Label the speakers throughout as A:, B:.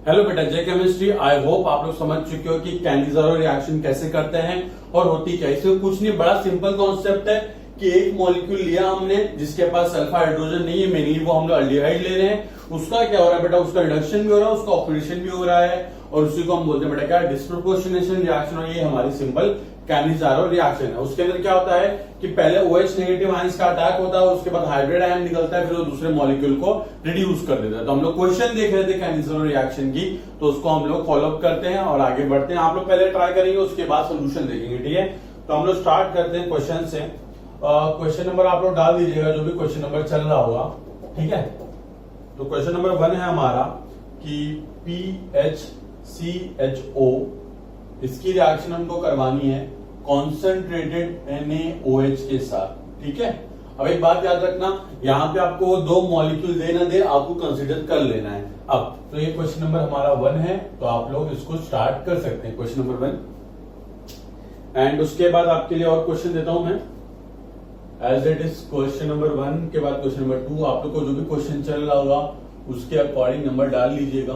A: Hello बेटा, जय chemistry. I hope आप लोग समझ चुके हो कि कैंडिजारो रिएक्शन कैसे करते हैं और होती क्या है। इसमें कुछ नहीं, बड़ा सिंपल कॉन्सेप्ट है कि एक मॉलिक्यूल लिया हमने जिसके पास सल्फा हाइड्रोजन नहीं है, मेनली वो हम लोग अल्डिहाइड ले रहे हैं। उसका क्या हो रहा है बेटा, उसका रिडक्शन भी हो रहा है, उसका ऑक्सीडेशन भी हो रहा है और उसी को हम बोलते हैं बेटा क्या, डिस्प्रोपोर्शनेशन रिएक्शन। और ये हमारी सिंपल कैंडिजारो रिएक्शन है। उसके अंदर क्या होता है कि पहले OH नेगेटिव आयंस का अटैक होता है, उसके बाद हाइड्रेट आयन निकलता है, फिर वो दूसरे मॉलिक्यूल को रिड्यूस कर देता है। तो हम लोग क्वेश्चन देख रहे थे कैंडिजारो रिएक्शन की, तो उसको हम लोग फॉलोअप करते हैं और आगे बढ़ते हैं। आप लोग पहले ट्राई करेंगे, उसके बाद सोल्यूशन देखेंगे, ठीक है। तो हम लोग स्टार्ट करते हैं क्वेश्चन से। क्वेश्चन नंबर आप लोग डाल दीजिएगा, जो भी क्वेश्चन नंबर चल रहा होगा, ठीक है। तो क्वेश्चन नंबर 1 है हमारा कि PHCHO, इसकी रिएक्शन हमको करवानी है कॉन्सेंट्रेटेड NaOH के साथ, ठीक है। अब एक बात याद रखना, यहां पे आपको दो मॉलिक्यूल दे ना दे, आपको कंसीडर कर लेना है। अब तो ये क्वेश्चन नंबर हमारा 1 है, तो आप लोग इसको स्टार्ट कर सकते हैं, क्वेश्चन नंबर 1। एंड उसके बाद आपके लिए और क्वेश्चन देता हूं मैं, as it is question number 1 के बाद क्वेश्चन नंबर 2। आप लोग को जो भी क्वेश्चन चल रहा होगा उसके अकॉर्डिंग नंबर डाल लीजिएगा,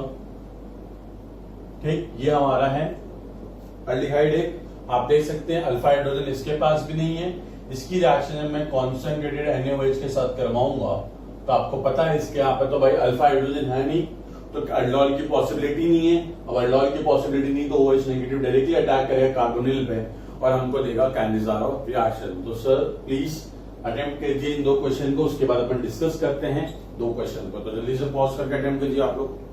A: ठीक। ये हमारा है अल्डिहाइड एक, आप देख सकते हैं अल्फा हाइड्रोजन इसके पास भी नहीं है। इसकी रिएक्शन मैं कॉन्सेंट्रेटेड NaOH के साथ करवाऊंगा, तो आपको पता है इसके यहाँ पे तो भाई अल्फा हाइड्रोजन है नहीं, तो अल्डोल की पॉसिबिलिटी नहीं है। अब अल्डोल की पॉसिबिलिटी नहीं तो OH नेगेटिव डायरेक्टली अटैक करेगा कार्बोनिल पे और हमको देगा कैंडिजारो रिएक्शन। तो सर प्लीज अटेम्प्ट कीजिए इन दो क्वेश्चन को, उसके बाद अपन डिस्कस करते हैं दो क्वेश्चन को। तो जल्दी से पॉज करके अटेम्प्ट कीजिए आप लोग।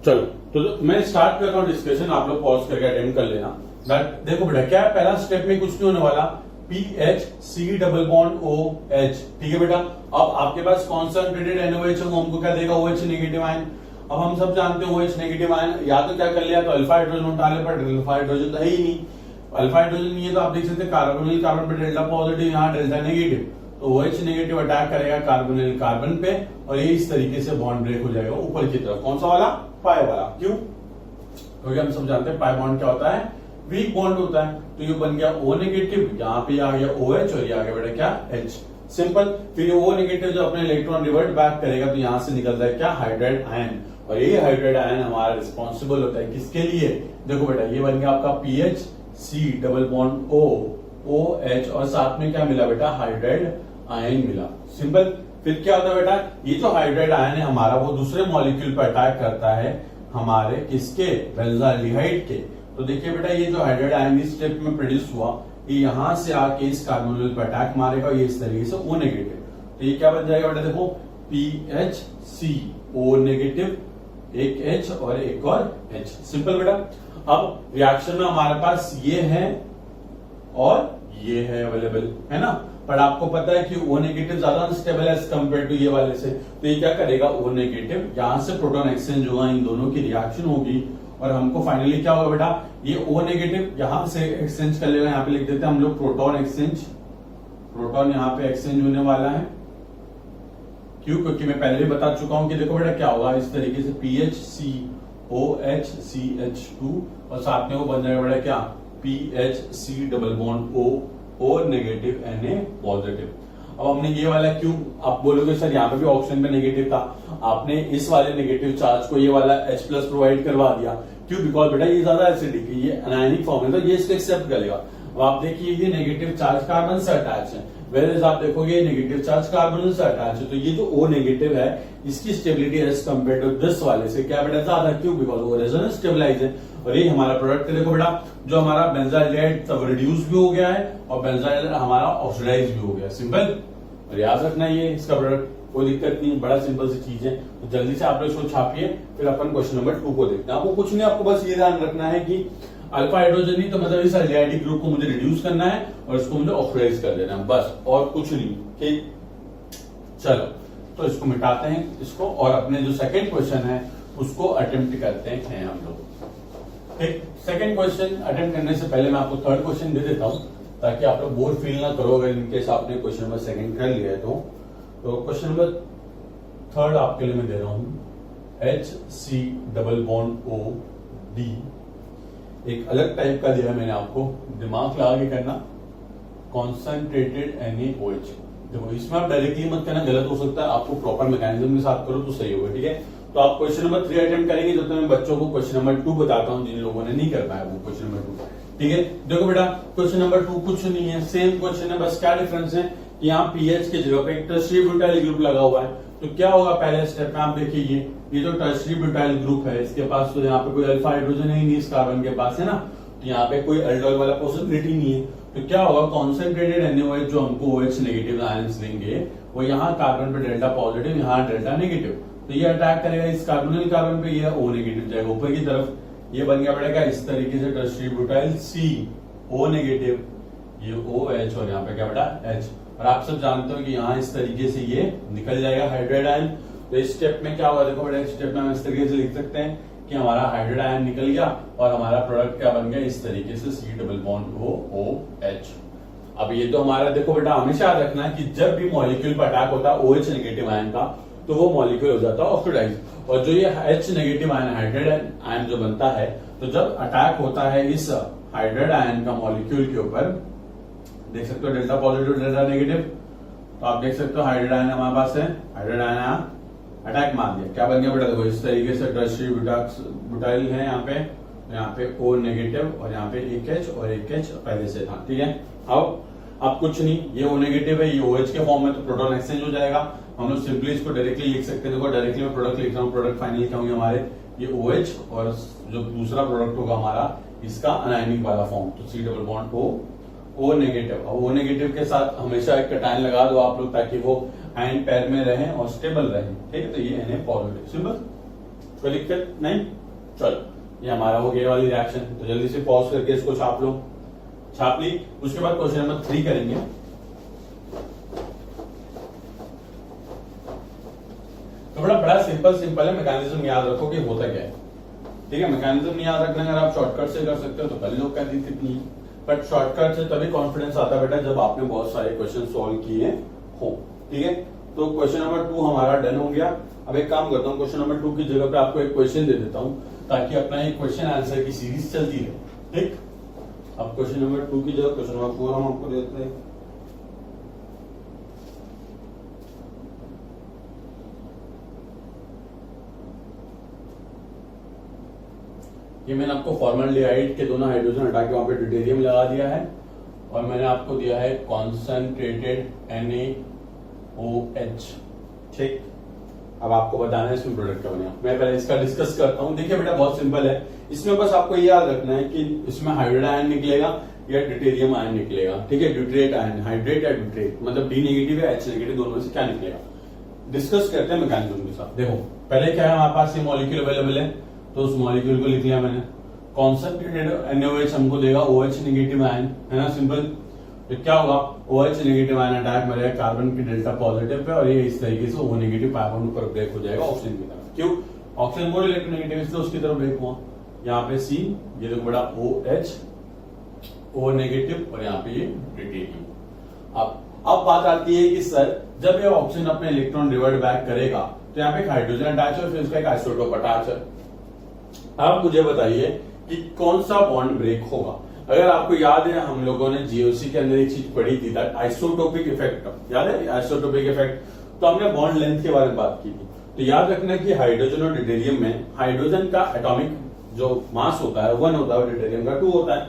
A: चलो, तो मैं स्टार्ट कर रहा हूं डिस्कशन, आप लोग पॉज करके अटेम्प्ट कर लेना। देखो बेटा क्या है, पहला स्टेप में कुछ नहीं होने वाला, PHC डबल बॉन्ड OH, ठीक है बेटा। अब आपके पास कॉन्सेंट्रेटेड NaOH है, हमको क्या देगा, OH नेगेटिव आयन। अब हम सब जानते हैं OH नेगेटिव आयन या तो क्या कर लिया, तो अल्फा हाइड्रोजन उठा ले, पर अल्फा हाइड्रोजन तो है ही नहीं। अल्फा हाइड्रोजन नहीं है तो आप देख सकते हैं कार्बोनिल कार्बन पे डेल्टा पॉजिटिव, यहाँ डेल्टा नेगेटिव, तो OH नेगेटिव अटैक करेगा कार्बोनिल कार्बन पे और ये इस तरीके से बॉन्ड ब्रेक हो जाएगा ऊपर की तरफ। कौन सा वाला, पाई वाला। क्यों, क्योंकि हम सब जानते हैं पाई बॉन्ड क्या होता है, वीक बॉन्ड होता है। तो ये बन गया O नेगेटिव, यहाँ पे आ गया OH और ये आ गया बेटा क्या, H, सिंपल। फिर ये O नेगेटिव जो अपने इलेक्ट्रॉन रिवर्ट बैक करेगा तो यहाँ से निकलता है क्या, हाइड्राइड आयन। और ये हाइड्राइड आयन हमारा रिस्पॉन्सिबल होता है किसके लिए, देखो बेटा ये बन गया आपका PHC डबल बॉन्ड OH और साथ में क्या मिला बेटा, हाइड्राइड आयन मिला, सिंपल। फिर क्या होता है बेटा, ये जो हाइड्राइड आयन है हमारा वो दूसरे मॉलिक्यूल पर अटैक करता है हमारे किसके, बेंजाल्डिहाइड के। तो देखिए बेटा ये जो हाइड्राइड आयन इस स्टेप में प्रोड्यूस हुआ, ये यहां से आके इस कार्बोनिल पर अटैक मारेगा, ये इस तरीके से O नेगेटिव। तो ये क्या बन जाएगा बेटा, देखो PHC O नेगेटिव, एक H और एक और H, सिंपल बेटा। अब रिएक्शन में हमारे पास ये है और ये है अवेलेबल, है ना। पर आपको पता है कि O नेगेटिव ज्यादा अनस्टेबल है कंपेयर टू ये वाले से, तो ये क्या करेगा, O नेगेटिव यहां से प्रोटॉन एक्सचेंज होगा, इन दोनों की रिएक्शन होगी और हमको फाइनली क्या होगा बेटा, ये O नेगेटिव यहां से एक्सचेंज कर लेगा, यहाँ पे लिख देते हैं हम लोग प्रोटॉन एक्सचेंज। प्रोटॉन यहाँ पे एक्सचेंज होने वाला है, क्यों, क्योंकि मैं पहले भी बता चुका हूं कि देखो बेटा क्या होगा, इस तरीके से PHCOH CH2 और साथ में वो बन जाएगा बेटा क्या, PHC double bond O negative Na positive. अब हमने ये वाला क्यों, आप बोलोगे सर यहाँ पे भी ऑप्शन में नेगेटिव था, आपने इस वाले नेगेटिव चार्ज को ये वाला H प्लस प्रोवाइड करवा दिया, क्यों, बिकॉज बेटा ये ज्यादा एसिडिक है, ये अनायनिक फॉर्म है, तो ये इसको एक्सेप्ट करेगा। अब आप देखिए ये नेगेटिव चार्ज कार्बन से अटैच है, वेयर आप देखोगे नेगेटिव चार्ज कार्बन से अटैच है, तो ये जो O नेगेटिव है इसकी stability as compare to this वाले से क्या बेटा ज्यादा, क्यों, बिकॉज वो रेजोनेंस स्टेबलाइज है। और ये हमारा प्रोडक्ट देखो बेटा, जो हमारा बेंजाइलाइड तब रिड्यूस भी हो गया है और बेंजाइल हमारा ऑक्सीडाइज भी हो गया, सिंपल। और याद रखना ये इसका प्रोडक्ट, कोई दिक्कत नहीं, बड़ा सिंपल सी चीज है। तो जल्दी से आप लोग इसको छापिए, फिर अपन क्वेश्चन नंबर 2 को देखते हैं। आपको कुछ नहीं, आपको बस ये ध्यान रखना है कि अल्फा हाइड्रोजन नहीं तो मतलब इस एल्डिहाइड ग्रुप को मुझे रिड्यूस करना है और इसको मुझे ऑक्सीडाइज कर देना है, बस, और कुछ नहीं, ठीक। चलो तो इसको मिटाते हैं इसको, और अपने जो सेकंड क्वेश्चन है उसको अटेम्प्ट करते हैं हम लोग, ठीक। सेकंड क्वेश्चन अटेम्प्ट करने से पहले मैं आपको थर्ड क्वेश्चन दे देता हूं, ताकि आप लोग बोर फील ना करो अगर इनकेस आपने क्वेश्चन नंबर सेकंड कर लिया है तो क्वेश्चन नंबर थर्ड आपके लिए मैं दे रहा हूं, HC डबल बॉन्ड OD, एक अलग टाइप का दिया है मैंने आपको, दिमाग लगा के करना, कॉन्सेंट्रेटेड NaOH, देखो इसमें आप डायरेक्टली मत करना, गलत हो सकता है, आपको प्रॉपर मैकेनिज्म के साथ करो तो सही होगा। ठीक है, तो आप क्वेश्चन नंबर 3 अटेम्प्ट करेंगे, जब तक मैं बच्चों को क्वेश्चन नंबर 2 बताता हूँ जिन लोगों ने नहीं कर पाया वो क्वेश्चन नंबर 2। ठीक है, देखो बेटा क्वेश्चन नंबर 2 कुछ नहीं है, सेम क्वेश्चन है, बस क्या डिफरेंस है कि यहाँ पीएच की जगह पे एक टर्शियरी ब्यूटाइल ग्रुप लगा हुआ है। तो क्या होगा पहले स्टेप में आप देखिए, ये जो टर्शियरी ब्यूटाइल ग्रुप है इसके पास तो यहाँ पे कोई अल्फा हाइड्रोजन है नहीं, इस कार्बन के पास है ना, तो यहाँ पे कोई अल्डोल वाला पॉसिबिलिटी नहीं है। तो क्या होगा, कॉन्सेंट्रेटेड NaOH जो हमको OH नेगेटिव आयंस देंगे वो यहाँ कार्बन पे डेल्टा पॉजिटिव, यहाँ डेल्टा नेगेटिव, तो ये अटैक करेगा इस कार्बोनिल कार्बन पे, ये O नेगेटिव जाएगा ऊपर की तरफ, ये बन गया पड़ेगा इस तरीके से टर्शियरी ब्यूटाइल CO नेगेटिव, ये OH और यहाँ पे क्या बेटा H। और आप सब जानते हो कि यहाँ इस तरीके से ये निकल जाएगा हाइड्राइड आयन। तो इस स्टेप में क्या होगा, देखो बेटा इस स्टेप में हम इस तरीके से लिख सकते हैं कि हमारा हाइड्राइड आयन निकल गया और हमारा प्रोडक्ट क्या बन गया इस तरीके से C डबल बॉन्ड OH। अब ये तो हमारा देखो बेटा हमेशा याद रखना है कि जब भी मॉलिक्यूल पर अटैक होता है OH नेगेटिव आयन का तो वो मॉलिक्यूल हो जाता है ऑक्सीडाइज, और जो ये H negative ion hydride ion जो बनता है, तो जब अटैक होता है इस हाइड्राइड आयन का मॉलिक्यूल के ऊपर, देख सकते हो डेल्टा पॉजिटिव डेल्टा नेगेटिव, तो आप देख सकते हो हाइड्राइड आयन हमारे पास है, हाइड्राइड आयन अटैक मार दिया, क्या बन गया बेटा देखो इस तरीके से टर्शियरी ब्यूटाइल है यहाँ पे O नेगेटिव और यहाँ पे एक H और एक H पहले से था। ठीक है, अब कुछ नहीं, ये O नेगेटिव है, ये OH के फॉर्म में, तो प्रोटॉन एक्सचेंज हो जाएगा। हम लोग सिंपली इसको डायरेक्टली लिख सकते हैं, देखो डायरेक्टली मैं प्रोडक्ट लिख रहा हूँ, प्रोडक्ट फाइनल क्या होंगे हमारे ये OH और जो दूसरा प्रोडक्ट होगा हमारा इसका अनायनिक वाला फॉर्म, तो C double bond O negative. अब O नेगेटिव के साथ हमेशा एक कैटायन लगा दो आप लोग ताकि वो आयन पैर में रहे और स्टेबल रहे। ठीक है, तो ये Na पॉजिटिव, सिंपल, कोई दिक्कत नहीं। चलो ये हमारा हो गया वाली रिएक्शन, तो जल्दी से पॉज करके इसको छाप लो, छाप ली। उसके बाद क्वेश्चन नंबर 3 करेंगे। तो बड़ा सिंपल है, मैकेनिज्म याद रखो कि होता क्या है। ठीक है, मैकेनिज्म नहीं याद रखना, अगर आप शॉर्टकट से कर सकते हो तो पहले लोग कर दी थी, बट शॉर्टकट से तभी कॉन्फिडेंस आता है बेटा जब आपने बहुत सारे क्वेश्चन सॉल्व किए हो। ठीक है, तो क्वेश्चन नंबर 2 हमारा डन हो गया। अब एक काम करता हूँ, क्वेश्चन नंबर 2 की जगह पे आपको एक क्वेश्चन दे देता हूँ ताकि अपना एक क्वेश्चन आंसर की सीरीज चलती रहे। ठीक, अब क्वेश्चन नंबर 2 की जगह क्वेश्चन नंबर 4 हम आपको देते हैं। ये मैंने आपको फॉर्मल्डिहाइड के दोनों हाइड्रोजन हटा के वहां पे ड्यूटेरियम लगा दिया है और मैंने आपको दिया है कॉन्सेंट्रेटेड NaOH। ठीक, अब आपको बताना है इसमें प्रोडक्ट क्या बनेगा। मैं पहले इसका डिस्कस करता हूं। देखिए बेटा बहुत सिंपल है, इसमें बस आपको ये याद रखना है कि इसमें हाइड्राइड आयन निकलेगा या ड्यूटेरियम आयन निकलेगा। ठीक है, ड्यूट्रेट आयन, हाइड्रेट या ड्यूट्रेट, मतलब D नेगेटिव या H नेगेटिव, दोनों में से क्या निकलेगा डिस्कस करते हैं मैकेनिज्म के साथ। देखो पहले क्या है, हमारे पास ये मॉलिक्यूल अवेलेबल है, तो उस मॉलिक्यूल को लिख लिया मैंने। कॉन्सेंट्रेटेड NaOH हमको देगा OH नेगेटिव आयन, है ना, सिंपल। तो क्या होगा, OH नेगेटिव आयन अटैक में रहेगा कार्बन की डेल्टा पॉजिटिव पे और ये इस तरीके से O नेगेटिव कार्बन ऊपर ब्रेक हो जाएगा ऑक्सीजन की तरफ। क्यों, ऑक्सीजन मोर इलेक्ट्रोनेगेटिव इसलिए उसकी तरफ ब्रेक हुआ। यहाँ पे C, ये देखो बड़ा OH O नेगेटिव और यहाँ पे ये ड्यूटेरियम। अब बात आती है कि सर जब ये ऑक्सीजन अपने इलेक्ट्रॉन रिवर्ट बैक करेगा तो यहाँ पे एक हाइड्रोजन अटैच है, फिर उसका एक आइसोटोप अटैच है। आप मुझे बताइए कि कौन सा बॉन्ड ब्रेक होगा। अगर आपको याद है हम लोगों ने जीओसी के अंदर एक चीज पढ़ी थी, दैट आइसोटोपिक इफेक्ट, याद है आइसोटोपिक इफेक्ट, तो हमने बॉन्ड लेंथ के बारे में बात की थी। तो याद रखना कि हाइड्रोजन और ड्यूटेरियम में हाइड्रोजन का एटॉमिक जो मास होता है 1 होता है और ड्यूटेरियम का 2 होता है।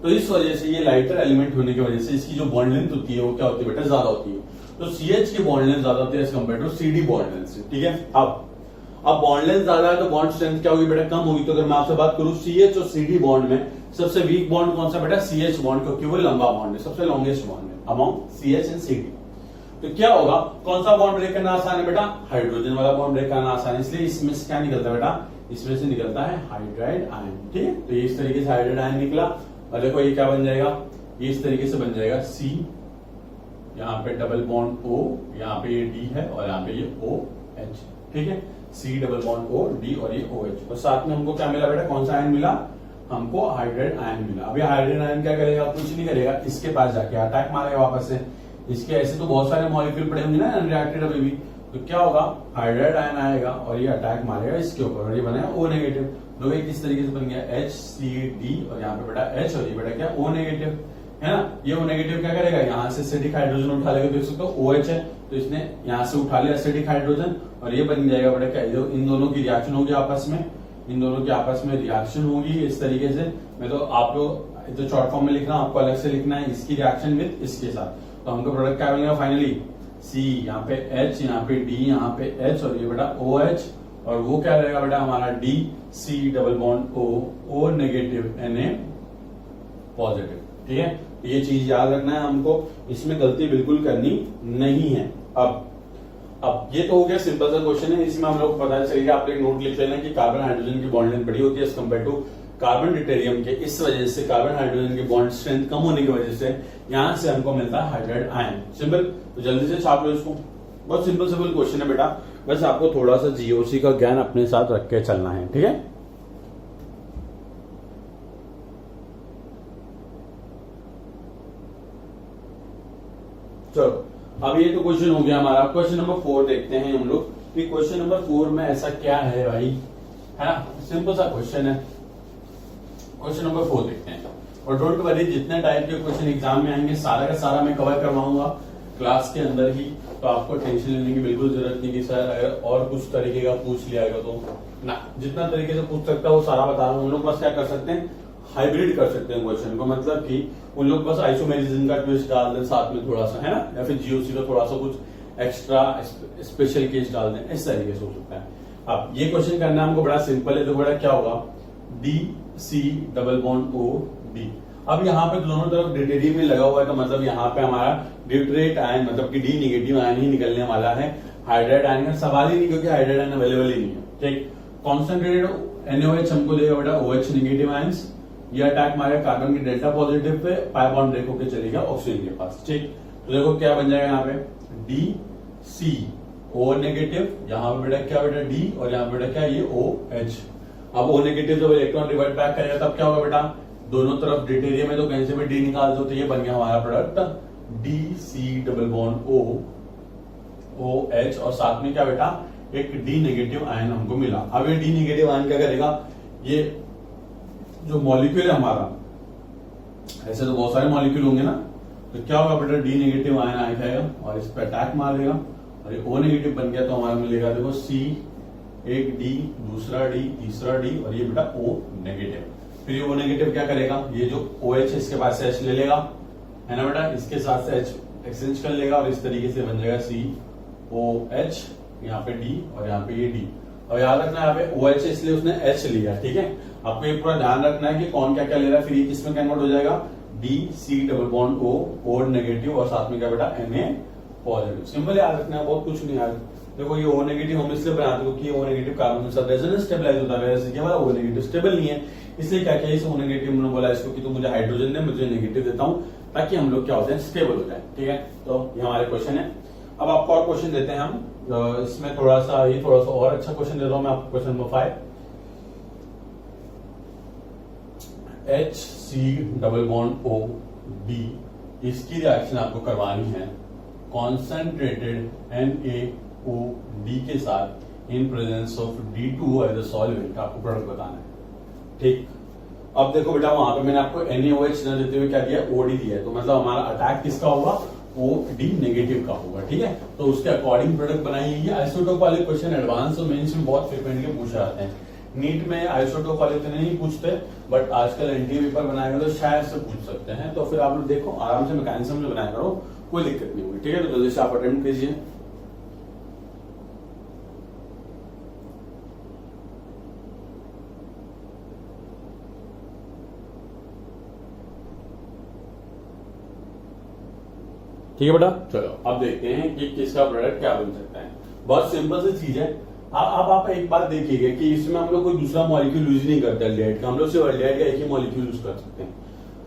A: तो इस वजह से ये लाइटर एलिमेंट होने की वजह से इसकी जो बॉन्ड लेंथ होती है वो क्या होती है बेटा, ज्यादा होती है। तो CH की बॉन्ड लेंथ ज्यादा होती है as compare to CD bond length से। ठीक है, अब बॉन्ड लेंथ ज्यादा है तो बॉन्ड स्ट्रेंथ क्या होगी बेटा, कम होगी। तो अगर मैं आपसे बात करूं CH और CD बॉन्ड में सबसे वीक बॉन्ड कौन सा बेटा, CH बॉन्ड, क्योंकि वो लंबा बॉन्ड है, सबसे लॉन्गेस्ट बॉन्ड है अमॉन्ग CH एंड CD। तो क्या होगा, कौन सा बॉन्ड ब्रेक करना आसान है बेटा, हाइड्रोजन वाला बॉन्ड ब्रेक करना आसान है, इसलिए इसमें से क्या निकलता है बेटा, इसमें से निकलता है हाइड्राइड आयन। ठीक है, तो ये इस तरीके से हाइड्राइड आयन निकला और देखो ये क्या बन जाएगा, ये इस तरीके से बन जाएगा C, यहाँ पे डबल बॉन्ड O, यहाँ पे ये D है और यहाँ पे ये OH। ठीक है, C double bond O D और ये OH, और साथ में हमको क्या मिला बेटा, कौन सा आयन मिला, हमको हाइड्राइड आयन मिला। अभी हाइड्राइड आयन क्या करेगा, कुछ नहीं करेगा, इसके पास जाके अटैक मारेगा वापस से। इसके ऐसे तो बहुत सारे मॉलिक्यूल पड़े होंगे ना अनरिएक्टेड अभी भी, तो क्या होगा, हाइड्राइड आयन आएगा और ये अटैक मारेगा इसके ऊपर और ये बनेगा O नेगेटिव। तो ये किस तरीके से बन गया HCD और यहाँ पे बेटा H और ये बेटा क्या O नेगेटिव। है ना। ये O नेगेटिव क्या करेगा, यहाँ से एसिडिक हाइड्रोजन उठा लेगा, देख सकते हो OH है तो इसने यहाँ से उठा लिया एसिडिक हाइड्रोजन और ये बन जाएगा बेटा क्या, जो इन दोनों की रिएक्शन होगी आपस में, इन दोनों की आपस में रिएक्शन होगी इस तरीके से। मैं तो आप लोग तो शॉर्ट फॉर्म में लिख रहा हूं, आपको अलग से लिखना है इसकी रिएक्शन विद इसके साथ। तो हमको प्रोडक्ट क्या बनेगा फाइनली, C यहाँ पे H, यहाँ पे D, यहाँ पे H और ये बेटा OH और वो क्या रहेगा बेटा हमारा D C double bond O negative Na positive. ठीक है, ये चीज याद रखना है हमको, इसमें गलती बिल्कुल करनी नहीं है। अब ये तो हो गया सिंपल सा क्वेश्चन है, इसमें हम लोग पता चलेगा, आप एक नोट लिख लेना कि कार्बन हाइड्रोजन की बॉन्ड लेंथ बड़ी होती है as compare to carbon deuterium के। इस वजह से कार्बन हाइड्रोजन की बॉन्ड स्ट्रेंथ कम होने की वजह से यहां से हमको मिलता है हाइड्राइड आयन। सिंपल, तो जल्दी से छाप लो इसको, बहुत सिंपल क्वेश्चन है बेटा, बस आपको थोड़ा सा जीओसी का ज्ञान अपने साथ रख के चलना है। ठीक है, चलो अब ये तो क्वेश्चन हो गया हमारा। क्वेश्चन नंबर 4 देखते हैं हम लोग कि क्वेश्चन नंबर 4 में ऐसा क्या है भाई, है ना, सिंपल सा क्वेश्चन है। क्वेश्चन नंबर 4 देखते हैं और डोंट वरी, जितने टाइप के क्वेश्चन एग्जाम में आएंगे सारा का सारा मैं कवर करवाऊंगा क्लास के अंदर ही, तो आपको टेंशन लेने की बिल्कुल जरूरत नहीं कि सर अगर और कुछ तरीके का पूछ लिया गया तो ना, जितना तरीके से पूछ सकता है वो सारा बता रहा हूँ। हम लोग बस क्या कर सकते हैं, हाइब्रिड कर सकते हैं क्वेश्चन को, मतलब कि उन लोग बस आइसोमेरिज्म का ट्विस्ट डाल दें साथ में थोड़ा सा, है ना, या फिर जीओसी का थोड़ा सा कुछ एक्स्ट्रा स्पेशल केस डाल दें, इस तरीके से हो सकता है। अब ये क्वेश्चन करना हमको बड़ा सिंपल है, तो बड़ा क्या होगा, D C double bond O D. अब यहाँ पे दोनों तरफ ड्यूटेरियम में लगा हुआ है, तो मतलब यहाँ पे हमारा ड्यूटरेट आयन मतलब कि डी नेगेटिव आयन ही निकलने वाला है, हाइड्राइड आयन का सवाल ही नहीं, क्योंकि हाइड्राइड आयन अवेलेबल ही नहीं है। ठीक, कॉन्सेंट्रेटेड NaOH हमको देगा बेटा OH नेगेटिव आयंस, ये अटैक मारेगा कार्बन के delta positive pay, pi bond break होकर चलेगा ऑक्सीजन के पास। ठीक, तो देखो क्या बन जाएगा यहाँ पे डी सी O नेगेटिव, यहाँ पे बेटा क्या बेटा D और यहाँ पे बेटा क्या ये OH। अब O नेगेटिव जब इलेक्ट्रॉन रिवर्ट बैक करेगा तब क्या होगा बेटा, दोनों तरफ ड्यूटेरियम है तो कहीं से भी D निकाल दो, तो ये बन गया हमारा product D C double bond O OH और साथ में क्या बेटा एक D नेगेटिव आयन हमको मिला। अब ये D नेगेटिव आयन क्या करेगा, ये जो मॉलिक्यूल है हमारा, ऐसे तो बहुत सारे मॉलिक्यूल होंगे ना, तो क्या होगा बेटा D नेगेटिव आयन आ जाएगा और इस पर अटैक मार देगा और ये O नेगेटिव बन गया, तो हमारा मिलेगा देखो C, एक D, दूसरा D, तीसरा D और ये बेटा O नेगेटिव। फिर ये O नेगेटिव क्या करेगा, ये जो OH इसके पास से H ले लेगा, है ना बेटा, इसके साथ से H एक्सचेंज कर लेगा और इस तरीके से बन जाएगा COH, यहाँ पे D और यहाँ पे ये D। और याद रखना यहाँ पे OH इसलिए उसने H लिया, ठीक है, आपको ये पूरा ध्यान रखना है कि कौन क्या क्या ले रहा है, फिर ये किसमें कन्वर्ट हो जाएगा D C double bond O negative और साथ में क्या बेटा Na पॉजिटिव। सिंपल याद रखना है, बहुत कुछ नहीं यार। देखो ये O नेगेटिव हम इसलिए बनाते हैं क्योंकि O नेगेटिव कार्बन के साथ रेजोनेंस स्टेबलाइज होता है, वैसे ये वाला O नेगेटिव स्टेबल नहीं है, इसलिए क्या क्या इस O नेगेटिव ने बोला इसको कि तुम मुझे हाइड्रोजन दे, मुझे नेगेटिव देता हूं ताकि हम लोग क्या होते हैं स्टेबल हो जाए। ठीक है, तो ये हमारे क्वेश्चन है। अब आपको और क्वेश्चन देते हैं हम, इसमें थोड़ा सा और अच्छा क्वेश्चन दे रहा हूं मैं आपको। Question number 5, HC double bond O D, इसकी रिएक्शन आपको करवानी है कॉन्सेंट्रेटेड NaOD के साथ in presence of D2O as a solvent, आपको प्रोडक्ट बताना है। ठीक, अब देखो बेटा वहां पे मैंने आपको NaOH न देते हुए क्या दिया, OD दिया है, तो मतलब हमारा अटैक किसका होगा, OD नेगेटिव का होगा। ठीक है, तो उसके अकॉर्डिंग प्रोडक्ट बनाइए। ये आइसोटोप वाले क्वेश्चन एडवांस और मेंस में बहुत फ्रिक्वेंटली पूछे जाते हैं। नीट में आइसोटोप वाले इतने नहीं पूछते, बट आजकल एनटीए पेपर बनाएगा तो शायद से पूछ सकते हैं। तो फिर आप लोग देखो आराम से मैकेनिज्म में बनाया करो, कोई दिक्कत नहीं होगी। ठीक है, तो जल्दी से आप अटेम्प्ट कीजिए। ठीक है बेटा, चलो अब देखते हैं कि किसका प्रोडक्ट क्या बन सकता है। बहुत सिंपल सी चीज है। आप एक बात देखिएगा कि इसमें हम लोग कोई दूसरा मॉलिक्यूल यूज नहीं करते अल्डिहाइड का, हम लोग सिर्फ अल्डिहाइड का एक ही मॉलिक्यूल यूज कर सकते हैं।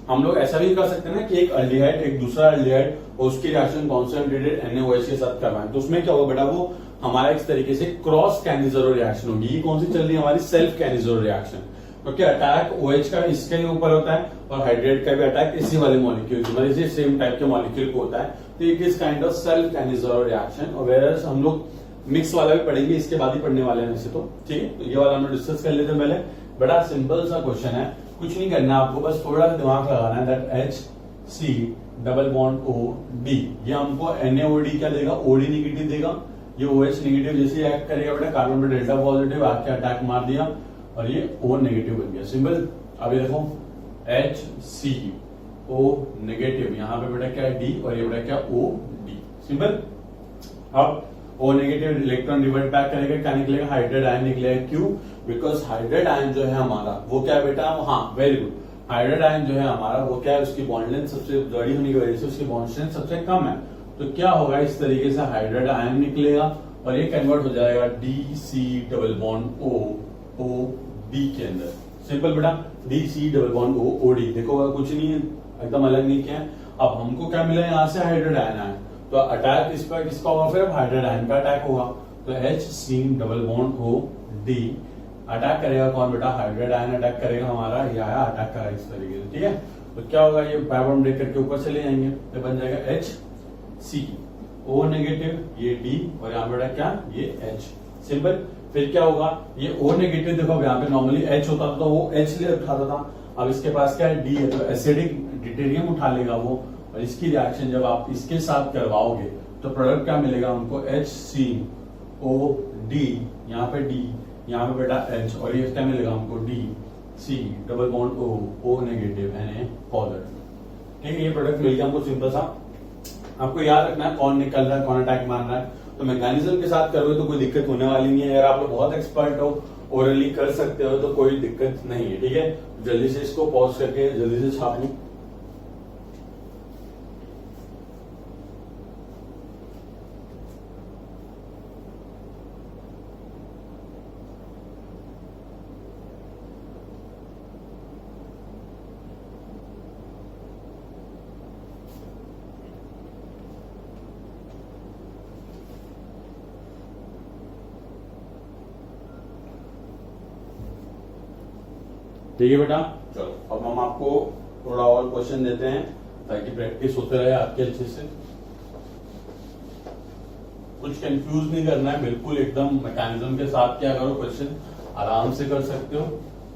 A: हम लोग ऐसा भी कर सकते हैं ना कि एक अल्डिहाइड एक दूसरा अल्डिहाइड और उसकी रिएक्शन कॉन्सेंट्रेटेड NaOH के साथ करवाएं, तो उसमें क्या होगा बेटा, वो हमारा इस तरीके से क्रॉस कैनिजरो रिएक्शन होगी। ये कौन सी चल रही है, हमारी सेल्फ कैनिजरो रिएक्शन, क्योंकि अटैक OH का इसके ऊपर होता है और हाइड्रेट का भी अटैक इसी वाले मॉलिक्यूल मतलब इसी सेम टाइप के मॉलिक्यूल को होता है। तो it is kind of self Cannizzaro reaction. और वेयर हम लोग मिक्स वाला भी पढ़ेंगे, इसके बाद ही पढ़ने वाले हैं वैसे तो। ठीक है, तो ये वाला हम लोग डिस्कस कर लेते हैं पहले। बड़ा सिंपल सा क्वेश्चन है, कुछ नहीं करना आपको, बस थोड़ा सा दिमाग लगाना है। That C double bond O D, ये हमको NaOD क्या देगा, OD नेगेटिव देगा। ये OH नेगेटिव जैसे एक्ट करेगा बेटा, कार्बन पे डेल्टा पॉजिटिव आके अटैक मार दिया और ये O नेगेटिव बन गया। सिंपल। अब ये देखो HCO नेगेटिव, यहाँ पे बेटा क्या है D और ये बेटा क्या OD। सिंपल। अब O negative electron revert back करेगा, क्या निकलेगा, हाइड्रेट आयन निकलेगा। क्यों? बिकॉज हाइड्रेट आयन जो है हमारा वो क्या है बेटा, हाँ वेरी गुड, हाइड्रेट आयन जो है हमारा वो क्या है, उसकी बॉन्ड लेंथ सबसे बड़ी होने की वजह से उसकी बॉन्ड स्ट्रेंथ सबसे कम है। तो क्या होगा, इस तरीके से हाइड्रेट आयन निकलेगा और ये कन्वर्ट हो जाएगा DC double bond O D के अंदर। सिंपल बेटा, DC double bond O D। देखो कुछ नहीं है, एकदम अलग नहीं किया है। अब हमको क्या मिला, यहाँ से हाइड्रेट आयन आया, तो अटैक इस पर किसका होगा, फिर हाइड्रेट आयन का अटैक होगा। तो HC double bond O D attack करेगा कौन बेटा, हाइड्रेट आयन अटैक करेगा हमारा, ये आया अटैक करा इस तरीके से। ठीक है, तो क्या होगा, ये पैबॉन्ड ब्रेक करके ऊपर चले जाएंगे, तो बन जाएगा HC O नेगेटिव, ये D और यहाँ बेटा क्या, ये H। सिंपल। फिर क्या होगा, ये O नेगेटिव देखो यहाँ पे नॉर्मली H होता था तो वो H ले उठाता था, अब इसके पास क्या है D है, तो एसिडिक डिटेरियम उठा लेगा वो, और इसकी रिएक्शन जब आप इसके साथ करवाओगे तो प्रोडक्ट क्या मिलेगा हमको, HCOD, यहाँ पे D, यहाँ पे बेटा H, और ये क्या मिलेगा हमको DC double bond O negative Na positive. ठीक है, ये प्रोडक्ट मिल गया हमको सिंपल सा। आपको याद रखना है कौन निकल रहा है, कौन अटैक मार रहा है। तो मैकेनिज्म के साथ करोगे तो कोई दिक्कत होने वाली नहीं है। अगर आप लोग बहुत एक्सपर्ट हो, ओरली कर सकते हो तो कोई दिक्कत नहीं है। ठीक है, जल्दी से इसको पॉज करके जल्दी से छाप लो। ठीक है बेटा, चलो अब हम आपको थोड़ा और क्वेश्चन देते हैं ताकि प्रैक्टिस होते रहे आपके अच्छे से। कुछ कंफ्यूज नहीं करना है, बिल्कुल एकदम मैकेनिज्म के साथ क्या करो, क्वेश्चन आराम से कर सकते हो।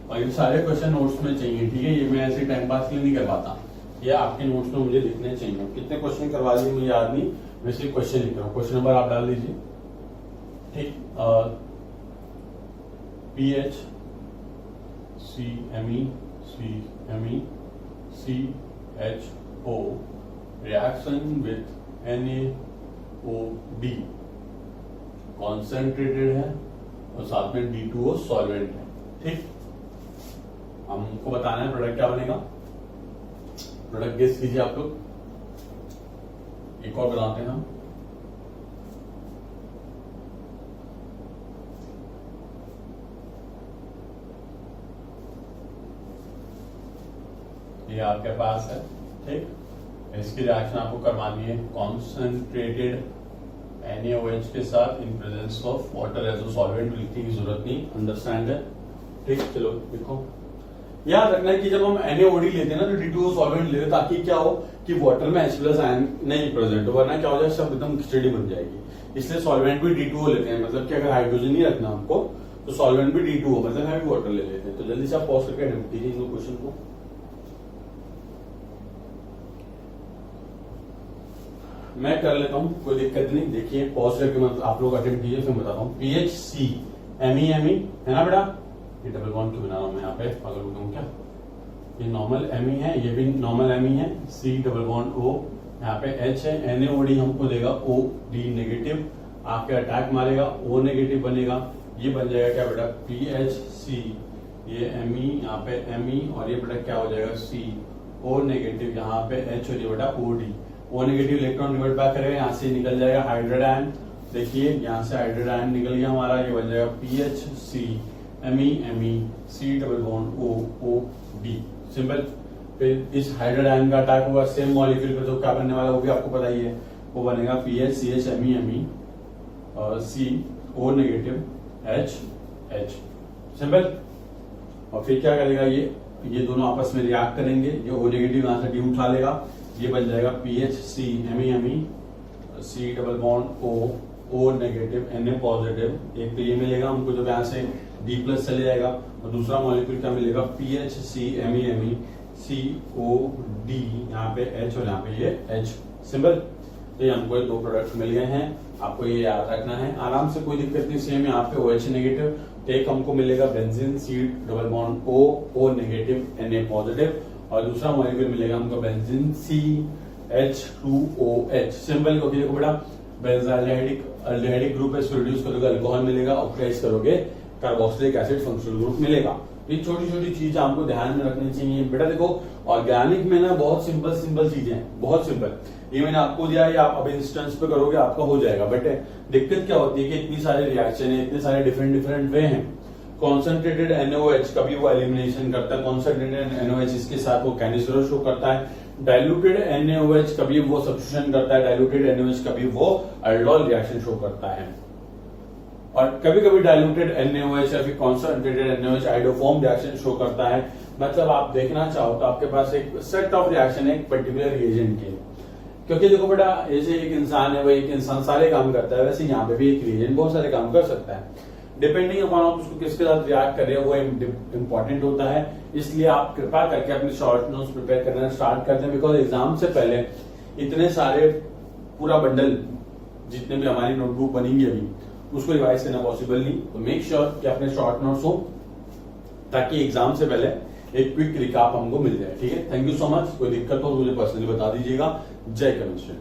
A: और ये सारे क्वेश्चन नोट्स में चाहिए। ठीक है, ये मैं ऐसे टाइम पास के लिए नहीं करवाता, ये आपके नोट्स में मुझे दिखने चाहिए। कितने क्वेश्चन करवा दिए मुझे याद नहीं, वैसे क्वेश्चन लिख रहा हूँ। क्वेश्चन नंबर आप डाल दीजिए। ठीक, PH CMe CHO reaction with NaOD concentrated है और साथ में D2O सॉल्वेंट है। ठीक, हमको बताना है प्रोडक्ट क्या बनेगा। प्रोडक्ट गेस कीजिए आप लोग। एक और बताते हैं हम। ये आपके पास है। ठीक, इसकी रिएक्शन आपको करवानी है कॉन्सेंट्रेटेड NaOH के साथ in presence of water as a solvent. लिखने की जरूरत नहीं, अंडरस्टैंड है। ठीक, चलो देखो, याद रखना है कि जब हम NaOD लेते हैं ना तो D2O सॉल्वेंट लेते हैं ताकि क्या हो कि वाटर में H+ आयन नहीं प्रेजेंट हो, वरना क्या हो जाए सब एकदम खिचड़ी बन जाएगी। इसलिए सॉल्वेंट भी D2O लेते हैं, मतलब कि अगर हाइड्रोजन नहीं रखना हमको तो सॉल्वेंट भी D2O मतलब हैवी वाटर ले लेते हैं। तो जल्दी से आप पॉज करके अटेम्प्ट कीजिए इन क्वेश्चन को। मैं कर लेता हूं, कोई दिक्कत नहीं। देखिए पॉज करके मतलब आप लोग अटेम्प्ट कीजिए, फिर बताता हूँ। PHC ME है ना बेटा, ये डबल बॉन्ड क्यों बना रहा हूं मैं यहाँ पे, पागल हो गया क्या। ये नॉर्मल Me है, ये भी नॉर्मल Me है। C डबल बॉन्ड O, यहाँ पे H है। NaOD हमको देगा OD नेगेटिव, आपके अटैक मारेगा O नेगेटिव बनेगा। ये बन जाएगा क्या बेटा, PHC, ये Me, यहाँ पे Me, और ये बेटा क्या हो जाएगा CO नेगेटिव, यहाँ पे H और ये बेटा OD। O negative electron revert back करेगा, यहाँ से निकल जाएगा हाइड्रेट आयन। देखिए यहाँ से हाइड्रेट आयन निकल गया हमारा, ये बन जाएगा PHC Me C double bond OD। Simple. फिर इस हाइड्रेट आयन का अटैक होगा सेम मॉलिक्यूल पर, तो क्या बनने वाला वो भी आपको पता ही है, वो बनेगा PHCH Me C O negative H। Simple. और फिर क्या करेगा, ये दोनों आपस में रिएक्ट करेंगे, ये O नेगेटिव यहाँ से D उठा लेगा, ये बन जाएगा PHC Me C double bond O negative Na positive. एक तो ये मिलेगा हमको जब यहाँ से D+ चले जाएगा, और दूसरा मॉलिक्यूल क्या मिलेगा, PHC Me COD, यहाँ पे H और यहाँ पे ये H सिंबल। तो ये हमको ये दो प्रोडक्ट मिल गए हैं, आपको ये याद रखना है, आराम से कोई दिक्कत नहीं। सेम यहाँ पे OH नेगेटिव, तो एक हमको मिलेगा benzene C double bond O negative Na positive, और दूसरा मॉलिक्यूल मिलेगा हमको बेंजीन CH2OH सिंबल। क्योंकि देखो बेटा बेंजाइलडिहाइडिक ग्रुप है, इसको रिड्यूस करोगे अल्कोहल मिलेगा, ऑक्सीडाइज करोगे कार्बोक्सिलिक एसिड फंक्शनल ग्रुप मिलेगा। ये छोटी छोटी चीज आपको ध्यान में रखनी चाहिए बेटा। देखो ऑर्गेनिक में ना बहुत सिंपल चीजें हैं, बहुत सिंपल। ये मैंने आपको दिया, ये आप अब इंस्टेंस पे करोगे आपका हो जाएगा। बट दिक्कत क्या होती है कि इतनी सारे रिएक्शन है, इतने सारे डिफरेंट वे हैं। कॉन्सेंट्रेटेड NaOH कभी वो एलिमिनेशन करता है, कॉन्सेंट्रेटेड NaOH इसके साथ वो कैनिसरो शो करता है, डाइल्यूटेड NaOH कभी वो सब्स्टिट्यूशन करता है, डाइल्यूटेड NaOH कभी वो अल्डोल रिएक्शन शो करता है, और कभी कभी डाइल्यूटेड NaOH या फिर concentrated NaOH iodoform reaction show करता है। मतलब आप देखना चाहो तो आपके पास एक सेट ऑफ रिएक्शन है एक पर्टिकुलर रिएजेंट के। क्योंकि देखो बेटा जैसे एक इंसान है, वो एक इंसान सारे काम करता है, वैसे यहाँ पे भी एक रिएजेंट बहुत सारे काम कर सकता है। डिपेंडिंग अपॉन आप उसको किसके साथ रिएक्ट कर रहे हो वो इम्पोर्टेंट होता है। इसलिए आप कृपा करके अपने शॉर्ट नोट्स प्रिपेयर करना स्टार्ट कर दें, बिकॉज एग्जाम से पहले इतने सारे पूरा बंडल जितने भी हमारी नोटबुक बनेंगी अभी उसको रिवाइज करना पॉसिबल नहीं। तो मेक श्योर कि अपने शॉर्ट नोट्स हो ताकि एग्जाम से पहले एक क्विक रिकैप हमको मिल जाए। ठीक है, थैंक यू सो मच। कोई दिक्कत हो तो मुझे पर्सनली बता दीजिएगा। जय केमिस्ट्री।